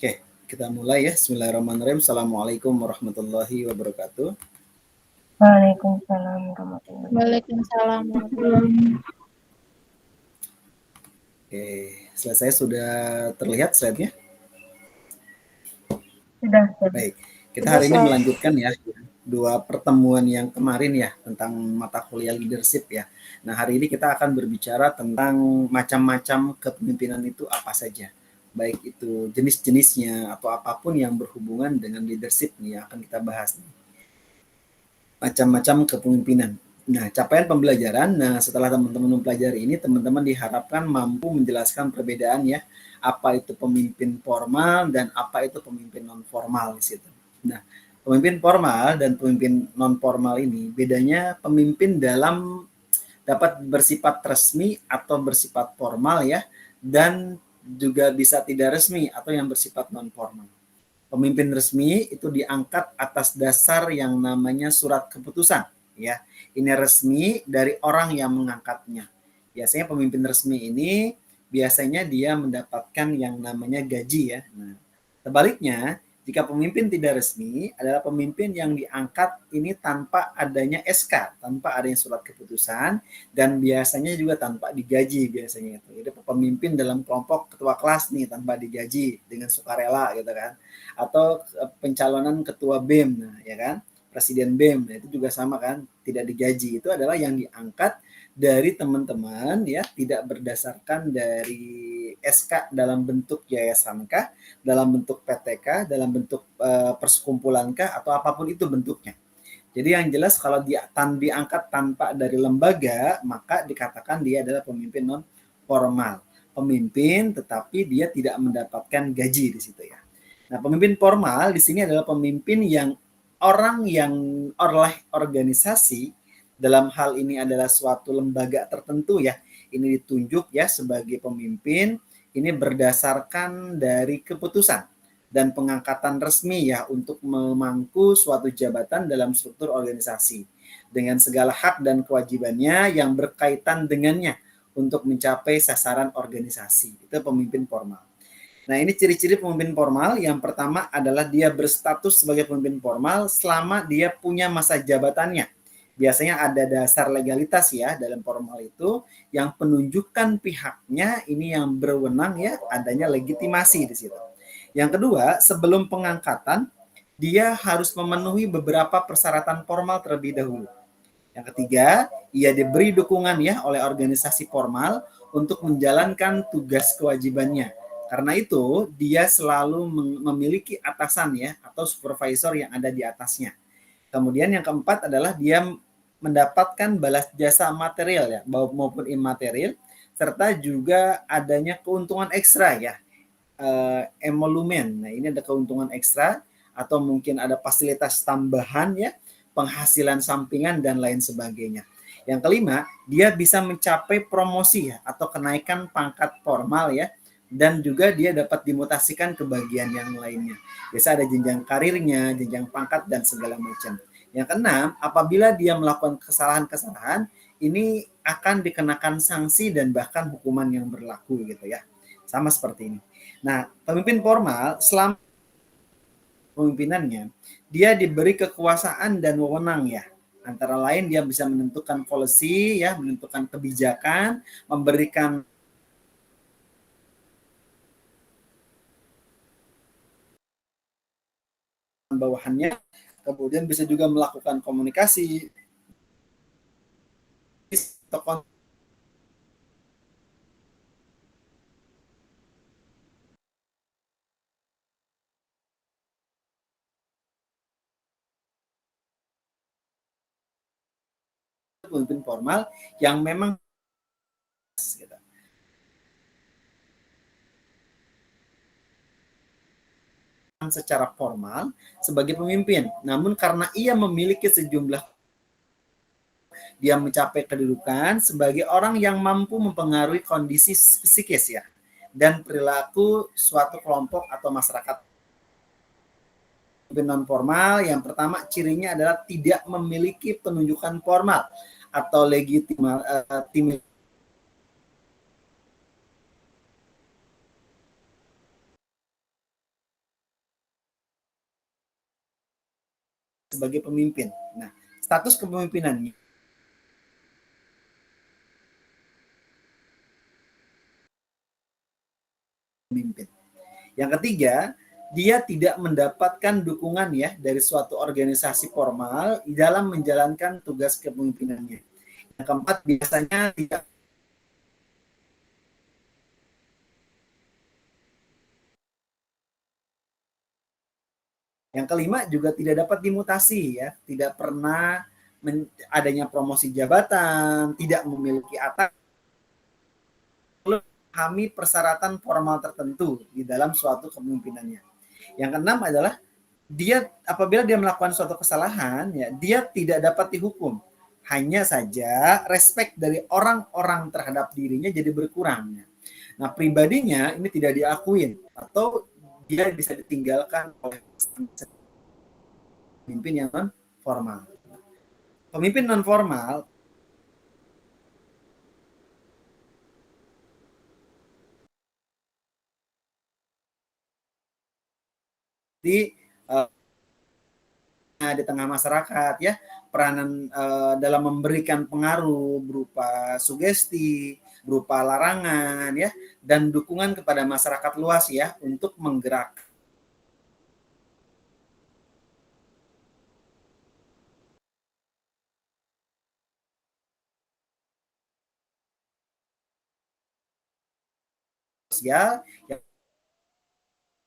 Oke, kita mulai ya. Bismillahirrahmanirrahim. Assalamualaikum warahmatullahi wabarakatuh. Waalaikumsalam warahmatullahi Waalaikumsalam warahmatullahi wabarakatuh. Oke, selesai, sudah terlihat slide-nya? Sudah. Baik, kita hari ini melanjutkan ya dua pertemuan yang kemarin ya tentang mata kuliah leadership ya. Nah, hari ini kita akan berbicara tentang macam-macam kepemimpinan itu apa saja. Baik itu jenis-jenisnya atau apapun yang berhubungan dengan leadership nih yang akan kita bahas nih. Macam-macam kepemimpinan. Nah, capaian pembelajaran. Nah, setelah teman-teman mempelajari ini, teman-teman diharapkan mampu menjelaskan perbedaan ya, apa itu pemimpin formal dan apa itu pemimpin non formal di situ. Nah, pemimpin formal dan pemimpin non formal ini bedanya pemimpin dalam dapat bersifat resmi atau bersifat formal ya, dan juga bisa tidak resmi atau yang bersifat non formal. Pemimpin resmi itu diangkat atas dasar yang namanya surat keputusan ya. Ini resmi dari orang yang mengangkatnya. Biasanya pemimpin resmi ini biasanya dia mendapatkan yang namanya gaji ya. Nah, sebaliknya jika pemimpin tidak resmi adalah pemimpin yang diangkat ini tanpa adanya SK, tanpa adanya surat keputusan, dan biasanya juga tanpa digaji biasanya itu. Jadi pemimpin dalam kelompok ketua kelas nih tanpa digaji dengan sukarela gitu kan. Atau pencalonan ketua BEM, nah, ya kan, presiden BEM, nah, itu juga sama kan, tidak digaji. Itu adalah yang diangkat dari teman-teman ya, tidak berdasarkan dari SK dalam bentuk yayasankah, dalam bentuk PTK, dalam bentuk persekumpulankah, atau apapun itu bentuknya. Jadi yang jelas kalau dia diangkat tanpa dari lembaga, maka dikatakan dia adalah pemimpin non formal. Pemimpin tetapi dia tidak mendapatkan gaji di situ ya. Nah, pemimpin formal di sini adalah pemimpin yang orang yang oleh organisasi, dalam hal ini adalah suatu lembaga tertentu ya, ini ditunjuk ya sebagai pemimpin, ini berdasarkan dari keputusan dan pengangkatan resmi ya untuk memangku suatu jabatan dalam struktur organisasi dengan segala hak dan kewajibannya yang berkaitan dengannya untuk mencapai sasaran organisasi. Itu pemimpin formal. Nah, ini ciri-ciri pemimpin formal. Yang pertama adalah dia berstatus sebagai pemimpin formal selama dia punya masa jabatannya. Biasanya ada dasar legalitas ya dalam formal itu, yang penunjukan pihaknya ini yang berwenang ya, adanya legitimasi di situ. Yang kedua, sebelum pengangkatan dia harus memenuhi beberapa persyaratan formal terlebih dahulu. Yang ketiga, ia diberi dukungan ya oleh organisasi formal untuk menjalankan tugas kewajibannya. Karena itu, dia selalu memiliki atasan ya atau supervisor yang ada di atasnya. Kemudian yang keempat adalah dia mendapatkan balas jasa material ya maupun imaterial, serta juga adanya keuntungan ekstra ya, emolumen. Nah, ini ada keuntungan ekstra atau mungkin ada fasilitas tambahan ya, penghasilan sampingan dan lain sebagainya. Yang kelima, dia bisa mencapai promosi ya atau kenaikan pangkat formal ya, dan juga dia dapat dimutasikan ke bagian yang lainnya. Biasa ada jenjang karirnya, jenjang pangkat dan segala macam. Yang keenam, apabila dia melakukan kesalahan-kesalahan, ini akan dikenakan sanksi dan bahkan hukuman yang berlaku gitu ya. Sama seperti ini. Nah, pemimpin formal selama pemimpinannya, dia diberi kekuasaan dan wewenang ya. Antara lain dia bisa menentukan policy ya, menentukan kebijakan, memberikan bawahannya, kemudian bisa juga melakukan komunikasi pemimpin formal yang memang gitu. Secara formal sebagai pemimpin, namun karena ia memiliki sejumlah, dia mencapai kedudukan sebagai orang yang mampu mempengaruhi kondisi psikis ya dan perilaku suatu kelompok atau masyarakat. Pemimpin non formal yang pertama cirinya adalah tidak memiliki penunjukan formal atau legitimasi sebagai pemimpin. Nah, status kepemimpinannya pemimpin. Yang ketiga, dia tidak mendapatkan dukungan ya dari suatu organisasi formal dalam menjalankan tugas kepemimpinannya. Yang keempat, biasanya tidak. Yang kelima juga tidak dapat dimutasi ya, tidak pernah adanya promosi jabatan, tidak memiliki atas, memahami persyaratan formal tertentu di dalam suatu kepemimpinannya. Yang keenam adalah dia apabila dia melakukan suatu kesalahan ya, dia tidak dapat dihukum. Hanya saja respect dari orang-orang terhadap dirinya jadi berkurang. Nah, pribadinya ini tidak diakuin atau dia bisa ditinggalkan oleh pemimpin yang non formal. Pemimpin non formal di di tengah masyarakat ya, peranan dalam memberikan pengaruh berupa sugesti, berupa larangan ya, dan dukungan kepada masyarakat luas ya untuk menggerakkan sosial yang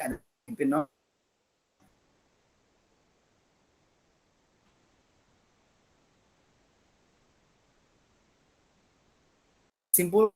ada pemimpin non simpul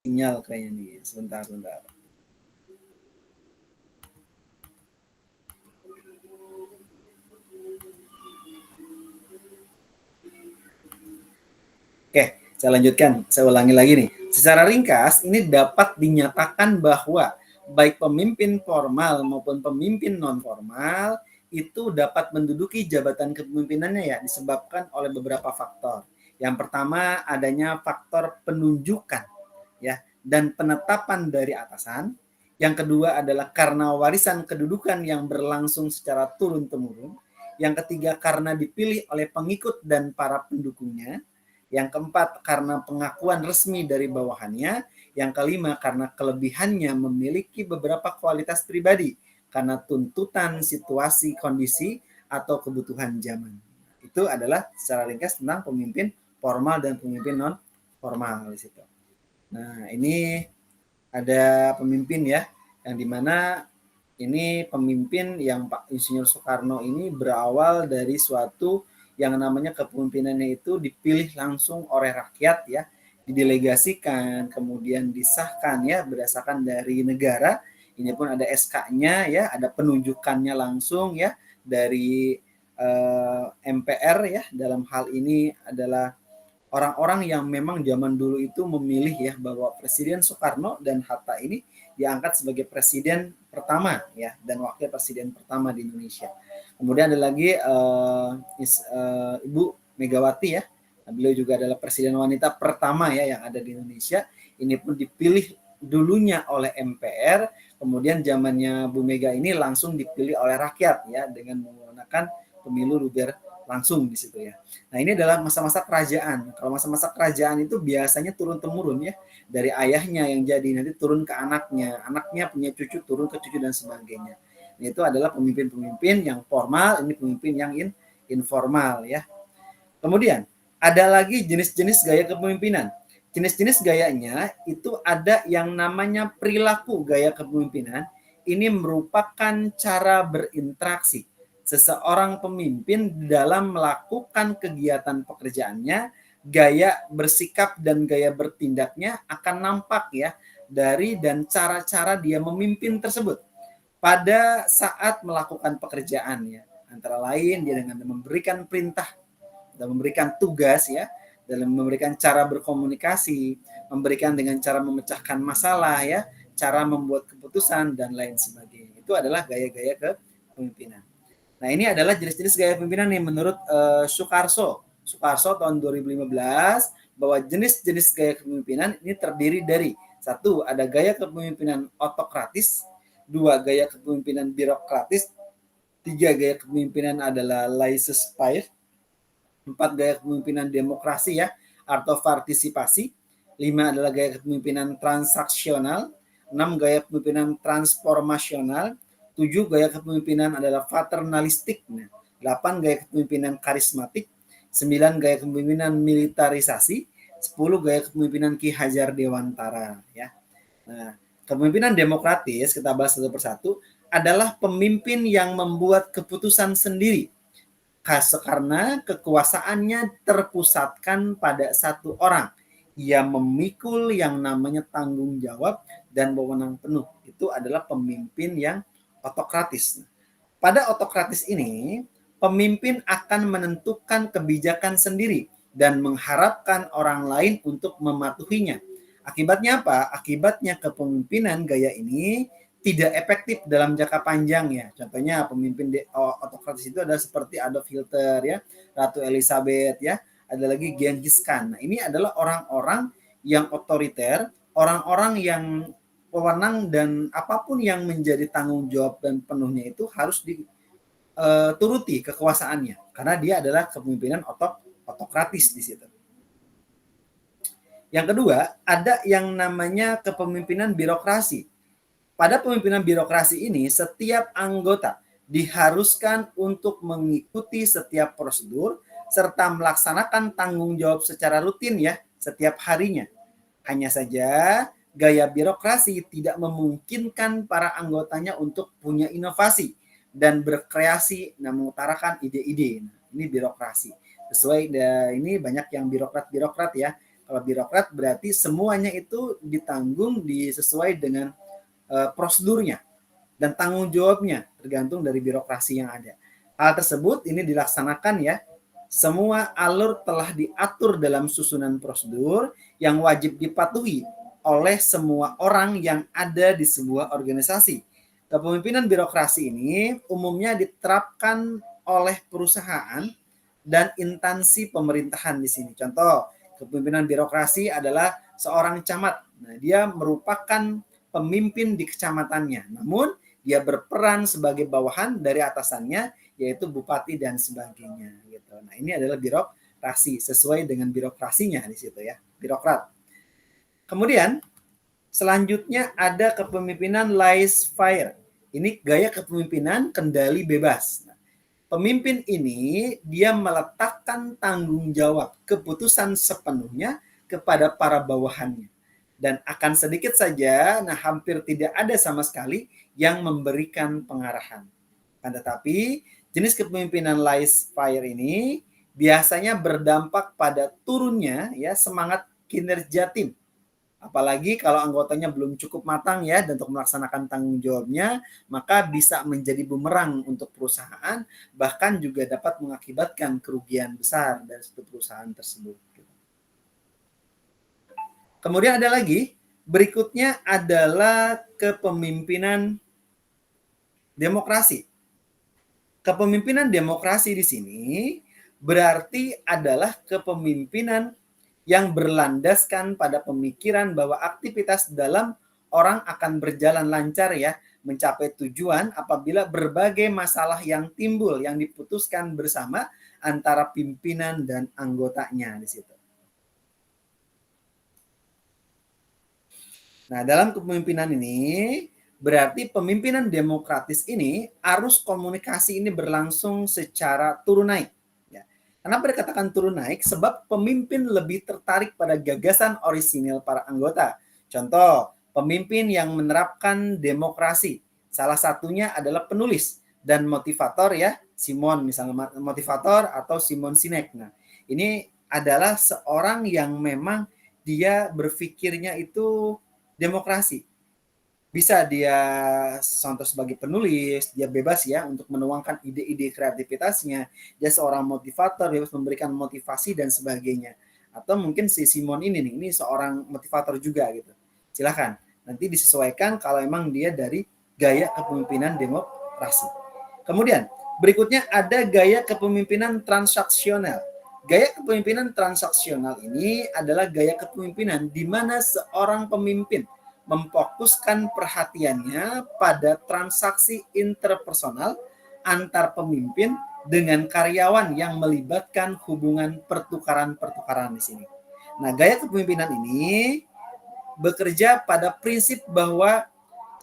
sinyal kayaknya nih, sebentar. Oke, saya lanjutkan, saya ulangi lagi nih. Secara ringkas, ini dapat dinyatakan bahwa baik pemimpin formal maupun pemimpin non formal itu dapat menduduki jabatan kepemimpinannya ya disebabkan oleh beberapa faktor. Yang pertama adanya faktor penunjukan ya dan penetapan dari atasan. Yang kedua adalah karena warisan kedudukan yang berlangsung secara turun-temurun. Yang ketiga karena dipilih oleh pengikut dan para pendukungnya. Yang keempat, karena pengakuan resmi dari bawahannya. Yang kelima, karena kelebihannya memiliki beberapa kualitas pribadi. Karena tuntutan situasi, kondisi, atau kebutuhan zaman. Itu adalah secara ringkas tentang pemimpin formal dan pemimpin non formal di situ. Nah, ini ada pemimpin ya, yang dimana ini pemimpin yang Pak Insinyur Soekarno ini berawal dari suatu yang namanya kepemimpinannya itu dipilih langsung oleh rakyat ya, didelegasikan, kemudian disahkan ya berdasarkan dari negara. Ini pun ada SK-nya ya, ada penunjukannya langsung ya dari MPR ya, dalam hal ini adalah orang-orang yang memang zaman dulu itu memilih ya bahwa Presiden Soekarno dan Hatta ini diangkat sebagai presiden pertama ya dan wakil presiden pertama di Indonesia. Kemudian ada lagi Ibu Megawati ya. Beliau juga adalah presiden wanita pertama ya yang ada di Indonesia. Ini pun dipilih dulunya oleh MPR, kemudian zamannya Bu Mega ini langsung dipilih oleh rakyat ya dengan menggunakan pemilu luber langsung di situ ya. Nah, ini adalah masa-masa kerajaan. Kalau masa-masa kerajaan itu biasanya turun-temurun ya, dari ayahnya yang jadi nanti turun ke anaknya punya cucu turun ke cucu dan sebagainya. Nah, itu adalah pemimpin-pemimpin yang formal, ini pemimpin yang informal ya. Kemudian ada lagi jenis-jenis gaya kepemimpinan. Jenis-jenis gayanya itu ada yang namanya perilaku gaya kepemimpinan. Ini merupakan cara berinteraksi seseorang pemimpin dalam melakukan kegiatan pekerjaannya, gaya bersikap dan gaya bertindaknya akan nampak ya dari dan cara-cara dia memimpin tersebut pada saat melakukan pekerjaan ya. Antara lain dia dengan memberikan perintah dan memberikan tugas ya, dalam memberikan cara berkomunikasi, memberikan dengan cara memecahkan masalah ya, cara membuat keputusan dan lain sebagainya. Itu adalah gaya-gaya kepemimpinan. Nah, ini adalah jenis-jenis gaya kepemimpinan yang menurut Sukarso tahun 2015 bahwa jenis-jenis gaya kepemimpinan ini terdiri dari satu, ada gaya kepemimpinan otokratis, dua, gaya kepemimpinan birokratis, tiga, gaya kepemimpinan adalah laissez-faire, empat, gaya kepemimpinan demokrasi ya atau partisipasi, lima adalah gaya kepemimpinan transaksional, enam, gaya kepemimpinan transformasional, 7 gaya kepemimpinan adalah paternalistik, 8 gaya kepemimpinan karismatik, 9 gaya kepemimpinan militarisasi, 10 gaya kepemimpinan Ki Hajar Dewantara ya. Nah, kepemimpinan demokratis kita bahas satu persatu adalah pemimpin yang membuat keputusan sendiri karena kekuasaannya terpusatkan pada satu orang. Ia memikul yang namanya tanggung jawab dan wewenang penuh. Itu adalah pemimpin yang otokratis. Pada otokratis ini, pemimpin akan menentukan kebijakan sendiri dan mengharapkan orang lain untuk mematuhinya. Akibatnya apa? Akibatnya kepemimpinan gaya ini tidak efektif dalam jangka panjang ya. Contohnya pemimpin otokratis itu adalah seperti Adolf Hitler ya, Ratu Elizabeth ya, ada lagi Genghis Khan. Nah, ini adalah orang-orang yang otoriter, orang-orang yang wewenang dan apapun yang menjadi tanggung jawab dan penuhnya itu harus dituruti kekuasaannya karena dia adalah kepemimpinan otokratis di situ. Yang kedua, ada yang namanya kepemimpinan birokrasi. Pada pemimpinan birokrasi ini, setiap anggota diharuskan untuk mengikuti setiap prosedur serta melaksanakan tanggung jawab secara rutin ya setiap harinya. Hanya saja gaya birokrasi tidak memungkinkan para anggotanya untuk punya inovasi dan berkreasi dan mengutarakan ide-ide. Nah, ini birokrasi. Sesuai ini banyak yang birokrat ya. Kalau birokrat berarti semuanya itu ditanggung sesuai dengan prosedurnya dan tanggung jawabnya tergantung dari birokrasi yang ada. Hal tersebut ini dilaksanakan ya. Semua alur telah diatur dalam susunan prosedur yang wajib dipatuhi oleh semua orang yang ada di sebuah organisasi. Kepemimpinan birokrasi ini umumnya diterapkan oleh perusahaan dan instansi pemerintahan di sini. Contoh, kepemimpinan birokrasi adalah seorang camat. Nah, dia merupakan pemimpin di kecamatannya. Namun, dia berperan sebagai bawahan dari atasannya, yaitu bupati dan sebagainya. Gitu. Nah, ini adalah birokrasi sesuai dengan birokrasinya di situ ya, birokrat. Kemudian selanjutnya ada kepemimpinan laissez-faire. Ini gaya kepemimpinan kendali bebas. Nah, pemimpin ini dia meletakkan tanggung jawab keputusan sepenuhnya kepada para bawahannya. Dan akan sedikit saja, hampir tidak ada sama sekali yang memberikan pengarahan. Tetapi jenis kepemimpinan laissez-faire ini biasanya berdampak pada turunnya ya semangat kinerja tim. Apalagi kalau anggotanya belum cukup matang ya dan untuk melaksanakan tanggung jawabnya, maka bisa menjadi bumerang untuk perusahaan, bahkan juga dapat mengakibatkan kerugian besar dari suatu perusahaan tersebut. Kemudian ada lagi, berikutnya adalah kepemimpinan demokrasi. Kepemimpinan demokrasi di sini berarti adalah kepemimpinan yang berlandaskan pada pemikiran bahwa aktivitas dalam orang akan berjalan lancar ya, mencapai tujuan apabila berbagai masalah yang timbul yang diputuskan bersama antara pimpinan dan anggotanya di situ. Nah, dalam kepemimpinan ini berarti pemimpinan demokratis ini arus komunikasi ini berlangsung secara turun naik. Ya. Kenapa dikatakan turun naik? Sebab pemimpin lebih tertarik pada gagasan orisinil para anggota. Contoh, pemimpin yang menerapkan demokrasi. Salah satunya adalah penulis dan motivator ya, Simon misalnya motivator atau Simon Sinek. Nah, ini adalah seorang yang memang dia berpikirnya itu demokrasi. Bisa dia contoh sebagai penulis, dia bebas ya untuk menuangkan ide-ide kreativitasnya. Dia seorang motivator, bebas memberikan motivasi dan sebagainya. Atau mungkin si Simon ini seorang motivator juga gitu. Silakan. Nanti disesuaikan kalau emang dia dari gaya kepemimpinan demokrasi. Kemudian berikutnya ada gaya kepemimpinan transaksional. Gaya kepemimpinan transaksional ini adalah gaya kepemimpinan di mana seorang pemimpin memfokuskan perhatiannya pada transaksi interpersonal antar pemimpin dengan karyawan yang melibatkan hubungan pertukaran-pertukaran di sini. Nah, gaya kepemimpinan ini bekerja pada prinsip bahwa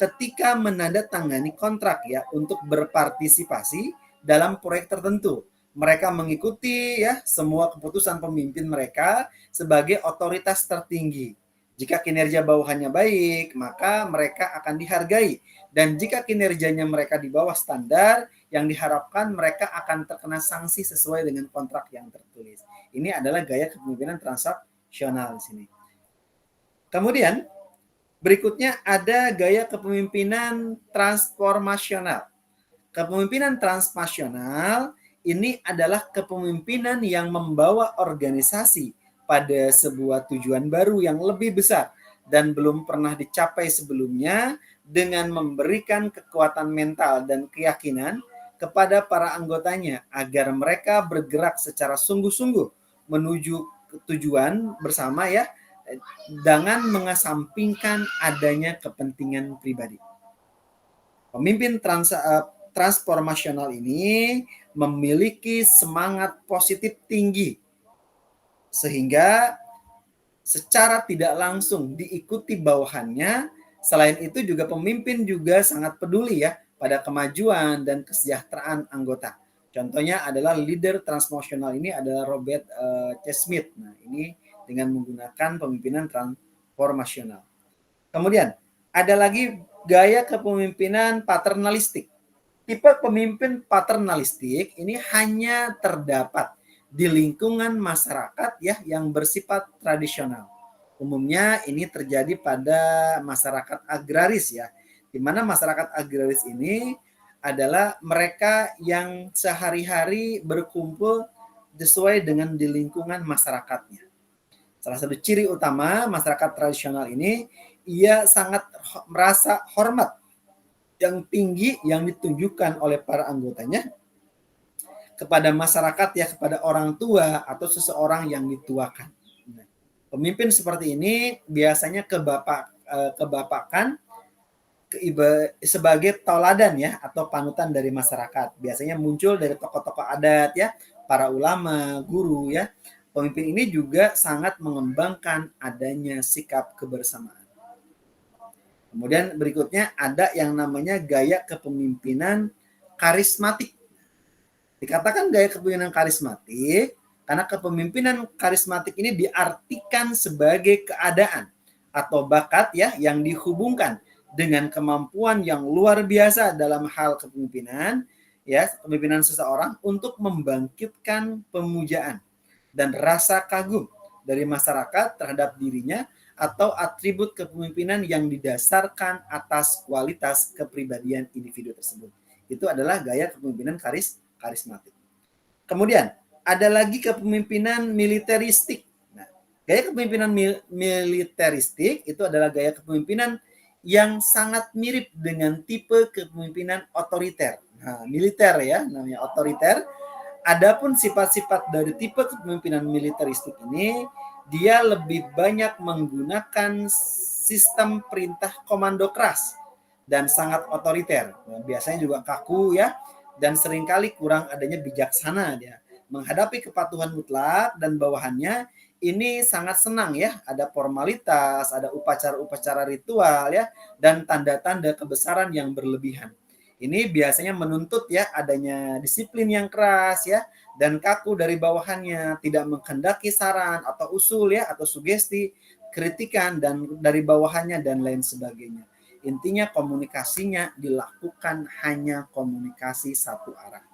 ketika menandatangani kontrak ya untuk berpartisipasi dalam proyek tertentu, mereka mengikuti ya semua keputusan pemimpin mereka sebagai otoritas tertinggi. Jika kinerja bawahannya baik, maka mereka akan dihargai. Dan jika kinerjanya mereka di bawah standar, yang diharapkan mereka akan terkena sanksi sesuai dengan kontrak yang tertulis. Ini adalah gaya kepemimpinan transaksional di sini. Kemudian, berikutnya ada gaya kepemimpinan transformasional. Kepemimpinan transformasional ini adalah kepemimpinan yang membawa organisasi pada sebuah tujuan baru yang lebih besar dan belum pernah dicapai sebelumnya dengan memberikan kekuatan mental dan keyakinan kepada para anggotanya agar mereka bergerak secara sungguh-sungguh menuju tujuan bersama ya, dengan mengesampingkan adanya kepentingan pribadi. Pemimpin transformasional ini memiliki semangat positif tinggi sehingga secara tidak langsung diikuti bawahannya. Selain itu juga pemimpin juga sangat peduli ya pada kemajuan dan kesejahteraan anggota. Contohnya adalah leader transformasional ini adalah Robert C. Smith. Nah, ini dengan menggunakan pemimpinan transformasional. Kemudian ada lagi gaya kepemimpinan paternalistik. Tipe pemimpin paternalistik ini hanya terdapat di lingkungan masyarakat ya yang bersifat tradisional. Umumnya ini terjadi pada masyarakat agraris ya, di mana masyarakat agraris ini adalah mereka yang sehari-hari berkumpul sesuai dengan di lingkungan masyarakatnya. Salah satu ciri utama masyarakat tradisional ini, ia sangat merasa hormat yang tinggi yang ditunjukkan oleh para anggotanya kepada masyarakat ya, kepada orang tua atau seseorang yang dituakan. Nah, pemimpin seperti ini biasanya kebapakan sebagai tauladan ya atau panutan dari masyarakat. Biasanya muncul dari tokoh-tokoh adat ya, para ulama, guru ya. Pemimpin ini juga sangat mengembangkan adanya sikap kebersamaan. Kemudian berikutnya ada yang namanya gaya kepemimpinan karismatik. Dikatakan gaya kepemimpinan karismatik karena kepemimpinan karismatik ini diartikan sebagai keadaan atau bakat ya yang dihubungkan dengan kemampuan yang luar biasa dalam hal kepemimpinan ya, kepemimpinan seseorang untuk membangkitkan pemujaan dan rasa kagum dari masyarakat terhadap dirinya atau atribut kepemimpinan yang didasarkan atas kualitas kepribadian individu tersebut. Itu adalah gaya kepemimpinan karismatik. Kemudian ada lagi kepemimpinan militeristik. Nah, Gaya kepemimpinan militeristik itu adalah gaya kepemimpinan yang sangat mirip dengan tipe kepemimpinan otoriter. Nah, militer ya, namanya otoriter. Adapun sifat-sifat dari tipe kepemimpinan militeristik ini, dia lebih banyak menggunakan sistem perintah komando keras dan sangat otoriter. Nah, biasanya juga kaku ya, dan seringkali kurang adanya bijaksana dia. Menghadapi kepatuhan mutlak dan bawahannya, ini sangat senang ya, ada formalitas, ada upacara-upacara ritual ya, dan tanda-tanda kebesaran yang berlebihan. Ini biasanya menuntut ya adanya disiplin yang keras ya, dan kaku dari bawahannya, tidak menghendaki saran atau usul ya, atau sugesti, kritikan dan dari bawahannya dan lain sebagainya. Intinya komunikasinya dilakukan hanya komunikasi satu arah.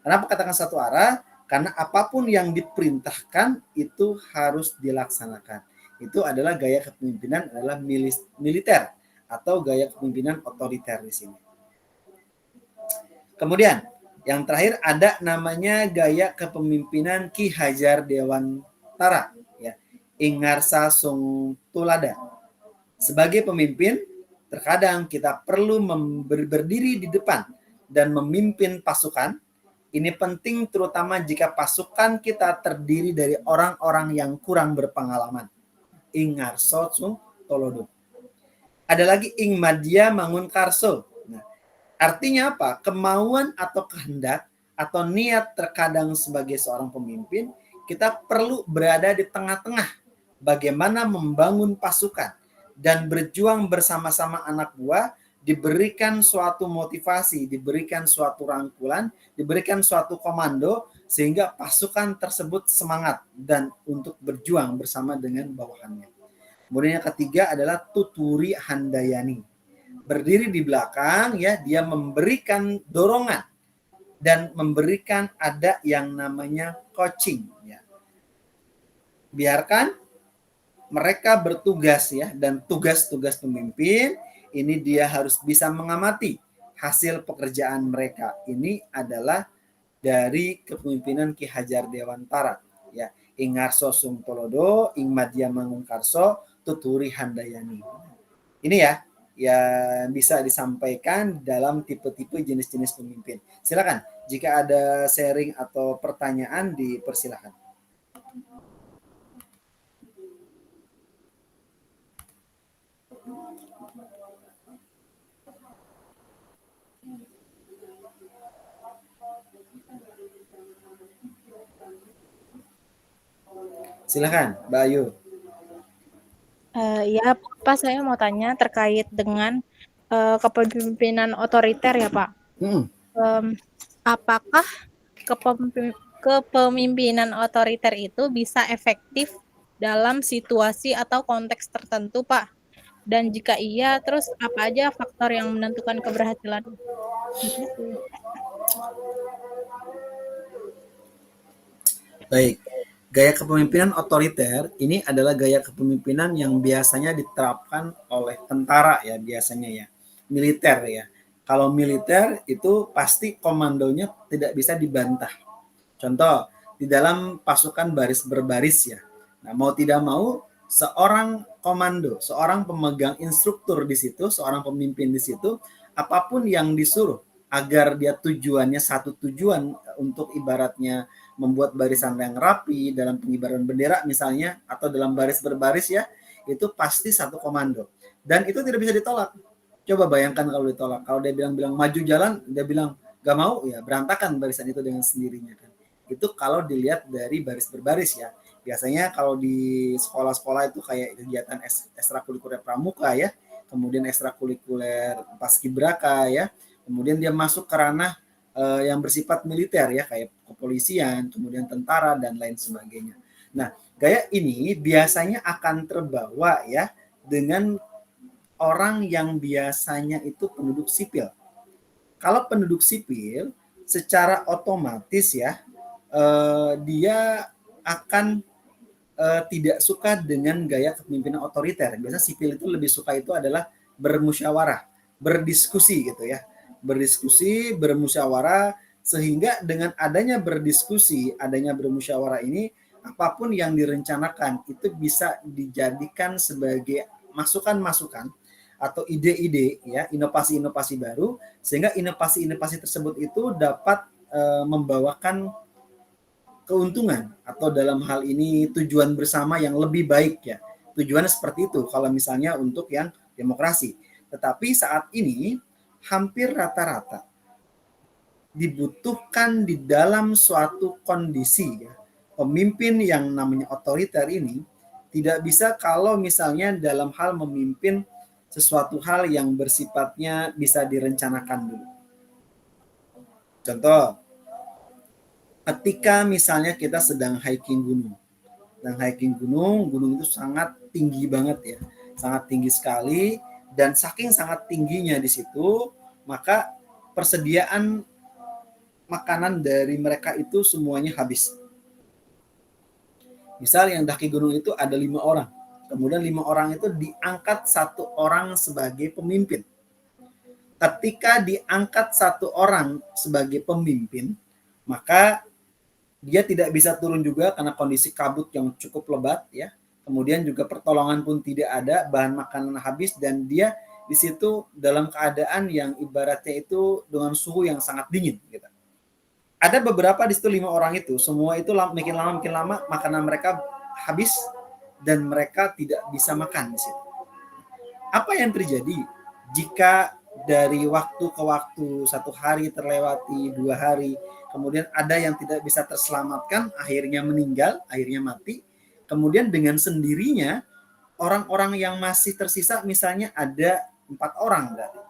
Kenapa katakan satu arah? Karena apapun yang diperintahkan itu harus dilaksanakan. Itu adalah gaya kepemimpinan adalah militer atau gaya kepemimpinan otoriter di sini. Kemudian yang terakhir ada namanya gaya kepemimpinan Ki Hajar Dewantara ya. Ingarsa Sung Tulada. Sebagai pemimpin, terkadang kita perlu berdiri di depan dan memimpin pasukan. Ini penting terutama jika pasukan kita terdiri dari orang-orang yang kurang berpengalaman. Ingarso Sung Tolodo. Ada lagi Ing Madya Mangunkarso. Nah, artinya apa? Kemauan atau kehendak atau niat terkadang sebagai seorang pemimpin, kita perlu berada di tengah-tengah. Bagaimana membangun pasukan dan berjuang bersama-sama anak buah, diberikan suatu motivasi, diberikan suatu rangkulan, diberikan suatu komando, sehingga pasukan tersebut semangat dan untuk berjuang bersama dengan bawahannya. Kemudian yang ketiga adalah Tuturi Handayani. Berdiri di belakang ya, dia memberikan dorongan dan memberikan ada yang namanya coaching ya. Biarkan mereka bertugas ya, dan tugas-tugas pemimpin ini dia harus bisa mengamati hasil pekerjaan mereka. Ini adalah dari kepemimpinan Ki Hajar Dewantara ya. Ingarso Sung Tolodo, Ing Madya Mangunkarso, Tuturi Handayani. Ini ya yang bisa disampaikan dalam tipe-tipe jenis-jenis pemimpin. Silakan jika ada sharing atau pertanyaan dipersilakan. Silakan, Mbak Ayu. Ya, Pak, saya mau tanya terkait dengan kepemimpinan otoriter ya, Pak. Apakah kepemimpinan otoriter itu bisa efektif dalam situasi atau konteks tertentu, Pak? Dan jika iya, terus apa aja faktor yang menentukan keberhasilan? Baik. Gaya kepemimpinan otoriter ini adalah gaya kepemimpinan yang biasanya diterapkan oleh tentara ya, biasanya ya, militer ya. Kalau militer itu pasti komandonya tidak bisa dibantah. Contoh, di dalam pasukan baris berbaris ya. Nah, mau tidak mau seorang komando, seorang pemegang instruktur di situ, seorang pemimpin di situ, apapun yang disuruh agar dia tujuannya satu tujuan untuk ibaratnya membuat barisan yang rapi dalam pengibaran bendera misalnya, atau dalam baris berbaris ya, itu pasti satu komando. Dan itu tidak bisa ditolak. Coba bayangkan kalau ditolak. Kalau dia bilang maju jalan, dia bilang gak mau, ya berantakan barisan itu dengan sendirinya kan. Itu kalau dilihat dari baris berbaris ya. Biasanya kalau di sekolah-sekolah itu kayak kegiatan ekstrakurikuler pramuka ya, kemudian ekstrakurikuler paskibraka ya, kemudian dia masuk ke ranah yang bersifat militer ya, kayak kepolisian, kemudian tentara dan lain sebagainya. Nah, gaya ini biasanya akan terbawa ya dengan orang yang biasanya itu penduduk sipil. Kalau penduduk sipil secara otomatis ya dia akan tidak suka dengan gaya kepemimpinan otoriter. Biasanya sipil itu lebih suka itu adalah bermusyawarah, berdiskusi gitu ya. Berdiskusi, bermusyawarah, sehingga dengan adanya berdiskusi, adanya bermusyawarah ini apapun yang direncanakan itu bisa dijadikan sebagai masukan-masukan atau ide-ide ya, inovasi-inovasi baru, sehingga inovasi-inovasi tersebut itu dapat membawakan keuntungan atau dalam hal ini tujuan bersama yang lebih baik ya. Tujuannya seperti itu kalau misalnya untuk yang demokrasi. Tetapi saat ini hampir rata-rata dibutuhkan di dalam suatu kondisi ya. Pemimpin yang namanya otoriter ini tidak bisa kalau misalnya dalam hal memimpin sesuatu hal yang bersifatnya bisa direncanakan dulu. Contoh, ketika misalnya kita sedang hiking gunung. Dan hiking gunung itu sangat tinggi banget ya. Sangat tinggi sekali, dan saking sangat tingginya di situ, maka persediaan makanan dari mereka itu semuanya habis. Misal yang daki gunung itu ada 5 orang. Kemudian 5 orang itu diangkat 1 orang sebagai pemimpin. Ketika diangkat 1 orang sebagai pemimpin, maka dia tidak bisa turun juga karena kondisi kabut yang cukup lebat ya. Kemudian juga pertolongan pun tidak ada, bahan makanan habis, dan dia di situ dalam keadaan yang ibaratnya itu dengan suhu yang sangat dingin gitu. Ada beberapa di situ 5 orang itu, semua itu makin lama makanan mereka habis dan mereka tidak bisa makan di situ. Apa yang terjadi jika dari waktu ke waktu, 1 hari terlewati, 2 hari, kemudian ada yang tidak bisa terselamatkan, akhirnya meninggal, akhirnya mati. Kemudian dengan sendirinya orang-orang yang masih tersisa misalnya ada 4 orang berarti,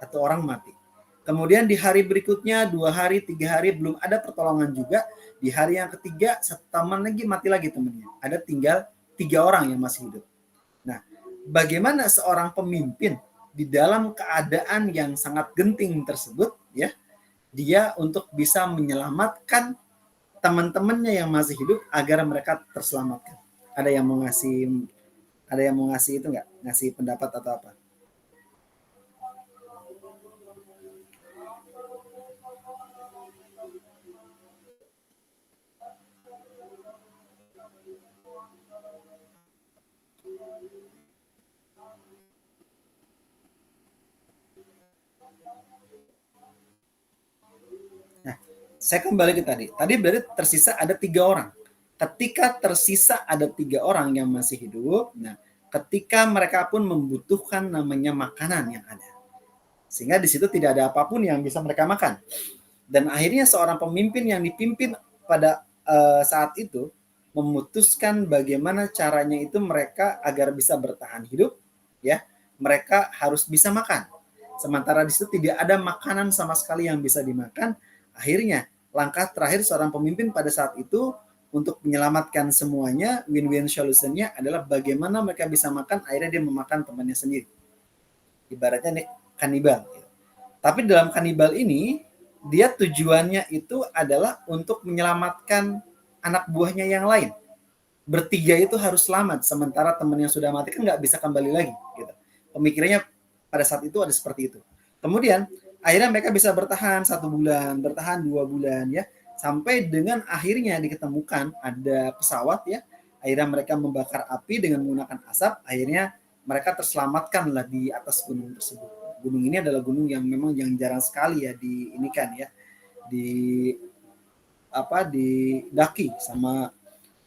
1 orang mati. Kemudian di hari berikutnya 2 hari, 3 hari belum ada pertolongan juga. Di hari yang ketiga 1 teman lagi mati lagi temannya. Ada tinggal 3 orang yang masih hidup. Nah, bagaimana seorang pemimpin di dalam keadaan yang sangat genting tersebut ya, dia untuk bisa menyelamatkan teman-temannya yang masih hidup agar mereka terselamatkan. Ada yang mau ngasih itu nggak? Ngasih pendapat atau apa? Nah, saya kembali ke tadi. Tadi berarti tersisa ada 3 orang. Ketika tersisa ada 3 orang yang masih hidup, nah ketika mereka pun membutuhkan namanya makanan yang ada. Sehingga di situ tidak ada apapun yang bisa mereka makan. Dan akhirnya seorang pemimpin yang dipimpin pada saat itu memutuskan bagaimana caranya itu mereka agar bisa bertahan hidup, ya. Mereka harus bisa makan. Sementara di situ tidak ada makanan sama sekali yang bisa dimakan. Akhirnya langkah terakhir seorang pemimpin pada saat itu untuk menyelamatkan semuanya, win-win solutionnya adalah bagaimana mereka bisa makan, akhirnya dia memakan temannya sendiri. Ibaratnya nih kanibal. Tapi dalam kanibal ini, dia tujuannya itu adalah untuk menyelamatkan anak buahnya yang lain. Bertiga itu harus selamat, sementara teman yang sudah mati kan nggak bisa kembali lagi. Gitu. Pemikirannya pada saat itu ada seperti itu. Kemudian akhirnya mereka bisa bertahan 1 bulan, bertahan 2 bulan ya, sampai dengan akhirnya diketemukan ada pesawat ya. Akhirnya mereka membakar api dengan menggunakan asap, akhirnya mereka terselamatkanlah di atas gunung tersebut. Gunung ini adalah gunung yang memang yang jarang sekali ya diinikan ya, didaki sama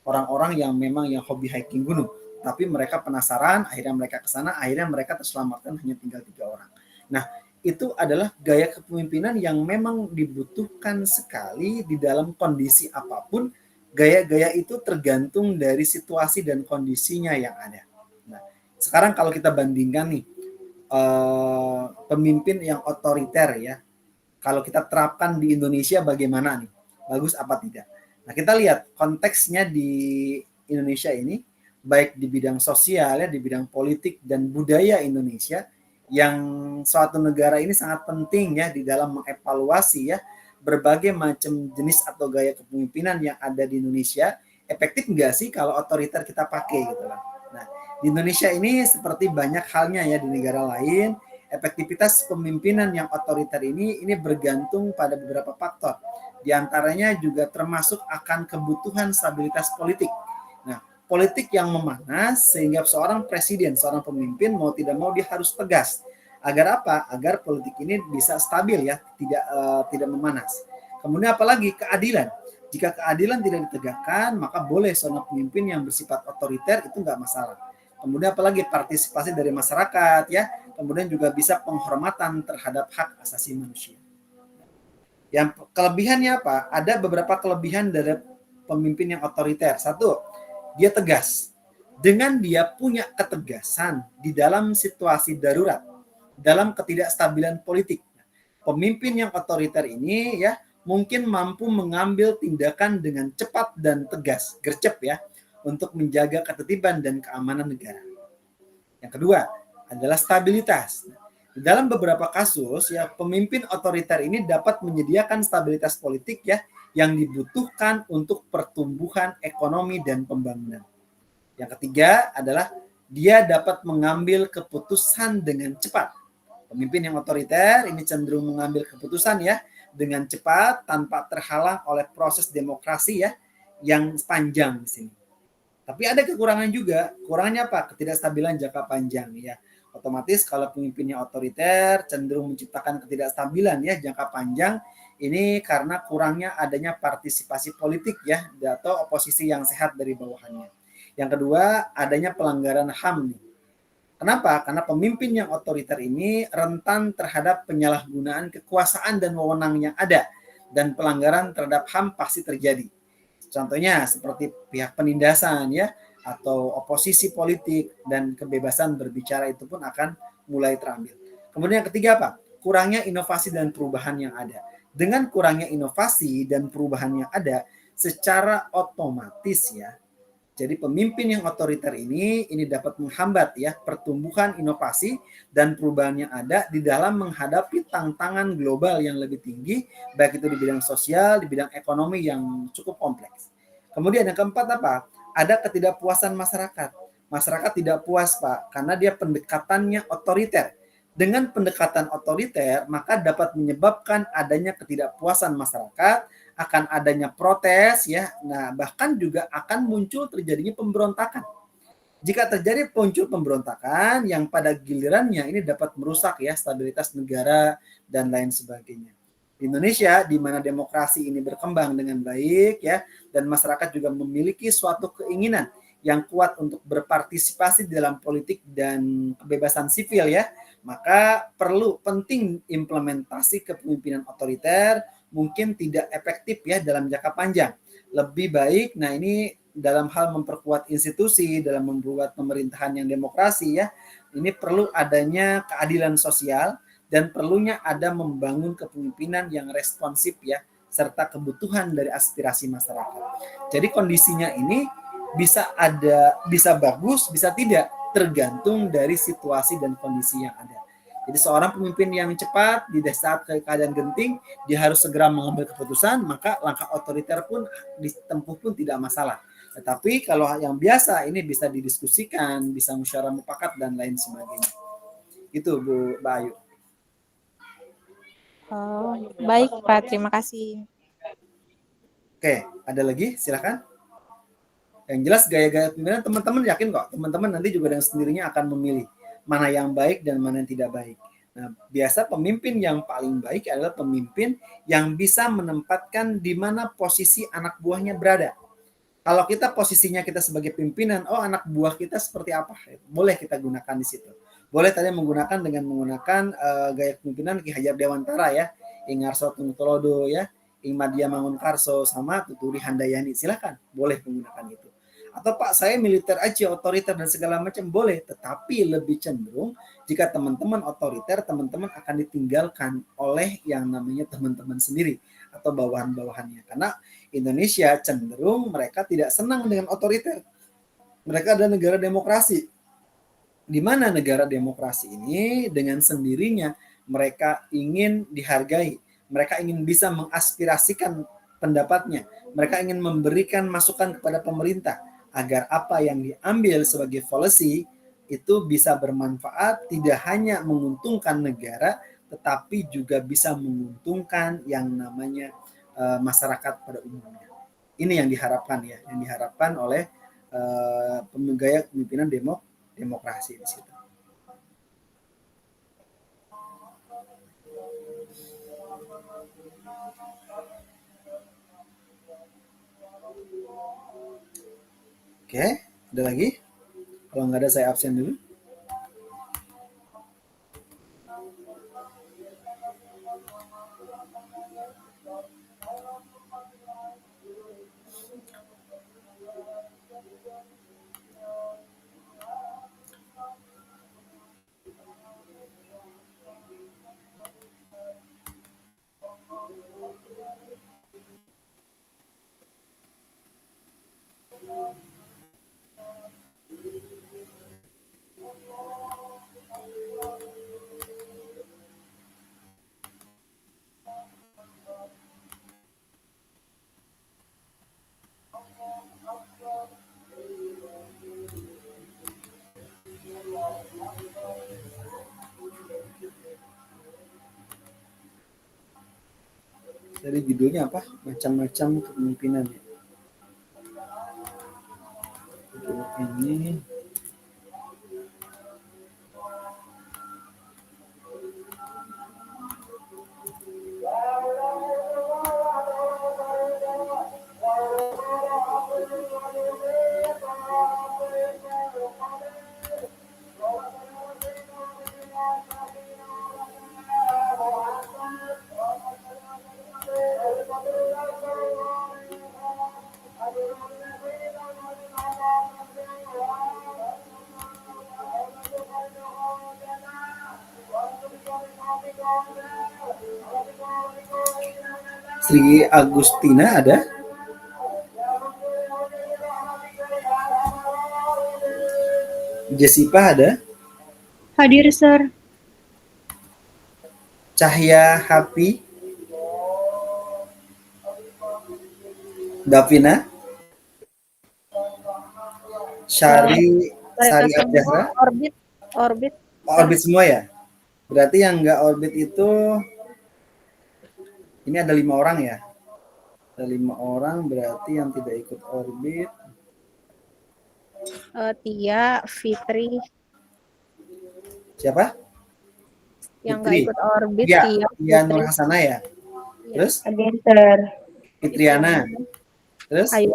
orang-orang yang memang yang hobi hiking gunung. Tapi mereka penasaran, akhirnya mereka ke sana, akhirnya mereka terselamatkan hanya tinggal 3 orang. Nah, itu adalah gaya kepemimpinan yang memang dibutuhkan sekali di dalam kondisi apapun. Gaya-gaya itu tergantung dari situasi dan kondisinya yang ada. Nah, sekarang kalau kita bandingkan nih, pemimpin yang otoriter ya, kalau kita terapkan di Indonesia bagaimana nih? Bagus apa tidak? Nah, kita lihat konteksnya di Indonesia ini, baik di bidang sosial ya, di bidang politik dan budaya Indonesia, yang suatu negara ini sangat penting ya di dalam mengevaluasi ya berbagai macam jenis atau gaya kepemimpinan yang ada di Indonesia. Efektif nggak sih kalau otoriter kita pakai gitu lah. Nah, di Indonesia ini seperti banyak halnya ya di negara lain, efektivitas pemimpinan yang otoriter ini bergantung pada beberapa faktor. Di antaranya juga termasuk akan kebutuhan stabilitas politik. Nah, politik yang memanas sehingga seorang presiden, seorang pemimpin mau tidak mau dia harus tegas. Agar apa? Agar politik ini bisa stabil ya, tidak memanas. Kemudian apalagi keadilan. Jika keadilan tidak ditegakkan, maka boleh seorang pemimpin yang bersifat otoriter itu nggak masalah. Kemudian apalagi partisipasi dari masyarakat ya, kemudian juga bisa penghormatan terhadap hak asasi manusia. Yang kelebihannya apa? Ada beberapa kelebihan dari pemimpin yang otoriter. Satu, dia tegas. Dengan dia punya ketegasan di dalam situasi darurat, dalam ketidakstabilan politik. Pemimpin yang otoriter ini ya mungkin mampu mengambil tindakan dengan cepat dan tegas, gercep ya, untuk menjaga ketertiban dan keamanan negara. Yang kedua adalah stabilitas. Dalam beberapa kasus ya pemimpin otoriter ini dapat menyediakan stabilitas politik ya yang dibutuhkan untuk pertumbuhan ekonomi dan pembangunan. Yang ketiga adalah dia dapat mengambil keputusan dengan cepat. Pemimpin yang otoriter ini cenderung mengambil keputusan ya dengan cepat tanpa terhalang oleh proses demokrasi ya yang panjang di sini. Tapi ada kekurangan juga. Kurangnya apa? Ketidakstabilan jangka panjang ya. Otomatis kalau pemimpinnya otoriter cenderung menciptakan ketidakstabilan ya jangka panjang ini karena kurangnya adanya partisipasi politik ya atau oposisi yang sehat dari bawahannya. Yang kedua, adanya pelanggaran HAM nih. Kenapa? Karena pemimpin yang otoriter ini rentan terhadap penyalahgunaan kekuasaan dan wewenang yang ada dan pelanggaran terhadap HAM pasti terjadi. Contohnya seperti pihak penindasan ya atau oposisi politik dan kebebasan berbicara itu pun akan mulai terambil. Kemudian yang ketiga apa? Kurangnya inovasi dan perubahan yang ada. Dengan kurangnya inovasi dan perubahan yang ada, secara otomatis ya jadi pemimpin yang otoriter ini dapat menghambat ya pertumbuhan inovasi dan perubahan yang ada di dalam menghadapi tantangan global yang lebih tinggi, baik itu di bidang sosial, di bidang ekonomi yang cukup kompleks. Kemudian yang keempat apa? Ada ketidakpuasan masyarakat. Masyarakat tidak puas Pak, karena dia pendekatannya otoriter. Dengan pendekatan otoriter, maka dapat menyebabkan adanya ketidakpuasan masyarakat, akan adanya protes ya. Nah, bahkan juga akan muncul terjadinya pemberontakan. Jika terjadi muncul pemberontakan yang pada gilirannya ini dapat merusak ya stabilitas negara dan lain sebagainya. Di Indonesia di mana demokrasi ini berkembang dengan baik ya dan masyarakat juga memiliki suatu keinginan yang kuat untuk berpartisipasi dalam politik dan kebebasan sipil ya, maka penting implementasi kepemimpinan otoriter mungkin tidak efektif ya dalam jangka panjang. Lebih baik, nah ini dalam hal memperkuat institusi, dalam membuat pemerintahan yang demokrasi ya, ini perlu adanya keadilan sosial dan perlunya ada membangun kepemimpinan yang responsif ya, serta kebutuhan dari aspirasi masyarakat. Jadi kondisinya ini bisa bagus, bisa tidak, tergantung dari situasi dan kondisi yang ada. Jadi seorang pemimpin yang cepat di saat keadaan genting, dia harus segera mengambil keputusan, maka langkah otoriter pun ditempuh pun tidak masalah. Tetapi kalau yang biasa ini bisa didiskusikan, bisa musyawarah mufakat dan lain sebagainya. Itu Bu Bayu. Oh, baik Pak, terima kasih. Oke, ada lagi? Silakan. Yang jelas gaya-gaya pemimpinan teman-teman yakin kok, teman-teman nanti juga dengan sendirinya akan memilih mana yang baik dan mana yang tidak baik. Nah, biasa pemimpin yang paling baik adalah pemimpin yang bisa menempatkan di mana posisi anak buahnya berada. Kalau kita posisinya kita sebagai pimpinan, oh anak buah kita seperti apa? Boleh kita gunakan di situ. Boleh tadi menggunakan gaya kepemimpinan Ki Hajar Dewantara ya, Ing Ngarso Tungutolodo ya, Ing Madya Mangunkarso sama Tuturi Handayani. Silakan, boleh menggunakan itu. Atau Pak saya militer aja, otoriter dan segala macam boleh, tetapi lebih cenderung jika teman-teman otoriter, teman-teman akan ditinggalkan oleh yang namanya teman-teman sendiri atau bawahan-bawahannya. Karena Indonesia cenderung mereka tidak senang dengan otoriter. Mereka adalah negara demokrasi. Di mana negara demokrasi ini dengan sendirinya mereka ingin dihargai, mereka ingin bisa mengaspirasikan pendapatnya, mereka ingin memberikan masukan kepada pemerintah agar apa yang diambil sebagai policy itu bisa bermanfaat, tidak hanya menguntungkan negara, tetapi juga bisa menguntungkan yang namanya masyarakat pada umumnya. Ini yang diharapkan ya, yang diharapkan oleh gaya kepemimpinan demokrasi di situ. Oke, ada lagi? Kalau nggak ada saya absen dulu. Dari judulnya apa? Macam-macam kepemimpinan. Ini Sri Agustina ada? Jessica ada? Hadir, Sir. Cahya Happy? Davina? Sari Abdahra? Orbit. Orbit semua ya? Berarti yang nggak orbit itu ini ada 5 orang ya? Ada 5 orang, berarti yang tidak ikut orbit. Tia, Fitri. Siapa? Yang nggak ikut orbit, ya, Tia, Nur Hasana ya? Terus? Hadir, Sir. Fitriana. Terus? Ayu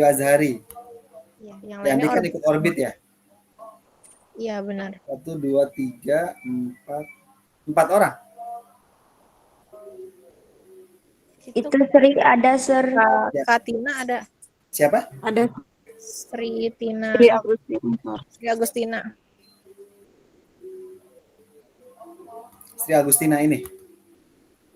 Azhari. Ya, yang lainnya kan orbit. Ikut orbit ya? Iya, benar. 1, 2, 3, 4 orang. Itu Sri ada, Sir. Kak Tina ada. Siapa? Ada. Sri Tina. Sri Agustina. Sri Agustina ini.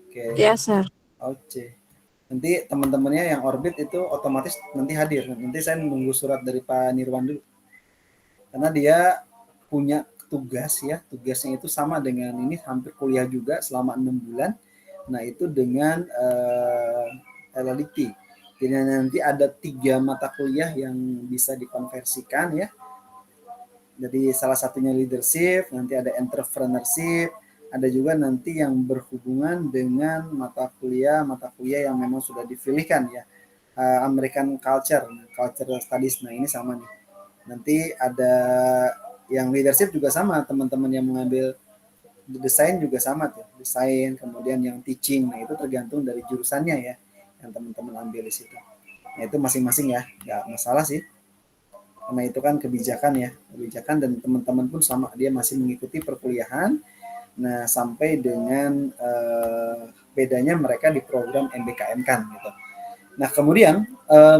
Oke. Ya, Sir. Oke. Nanti teman-temannya yang orbit itu otomatis nanti hadir. Nanti saya menunggu surat dari Pak Nirwan dulu. Karena dia punya tugas ya. Tugasnya itu sama dengan ini, hampir kuliah juga selama 6 bulan. Nah, itu dengan LLT. Jadi nanti ada 3 mata kuliah yang bisa dikonversikan ya. Jadi salah satunya leadership, nanti ada entrepreneurship, ada juga nanti yang berhubungan dengan mata kuliah yang memang sudah dipilihkan ya. American Culture Studies. Nah, ini sama nih. Nanti ada yang leadership juga sama, teman-teman yang mengambil desain juga sama tuh, desain, kemudian yang teaching. Nah, itu tergantung dari jurusannya ya, yang teman-teman ambil di situ. Nah, itu masing-masing ya, nggak masalah sih. Karena itu kan kebijakan dan teman-teman pun sama, dia masih mengikuti perkuliahan. Nah, sampai dengan bedanya mereka di program MBKM kan gitu. Nah, kemudian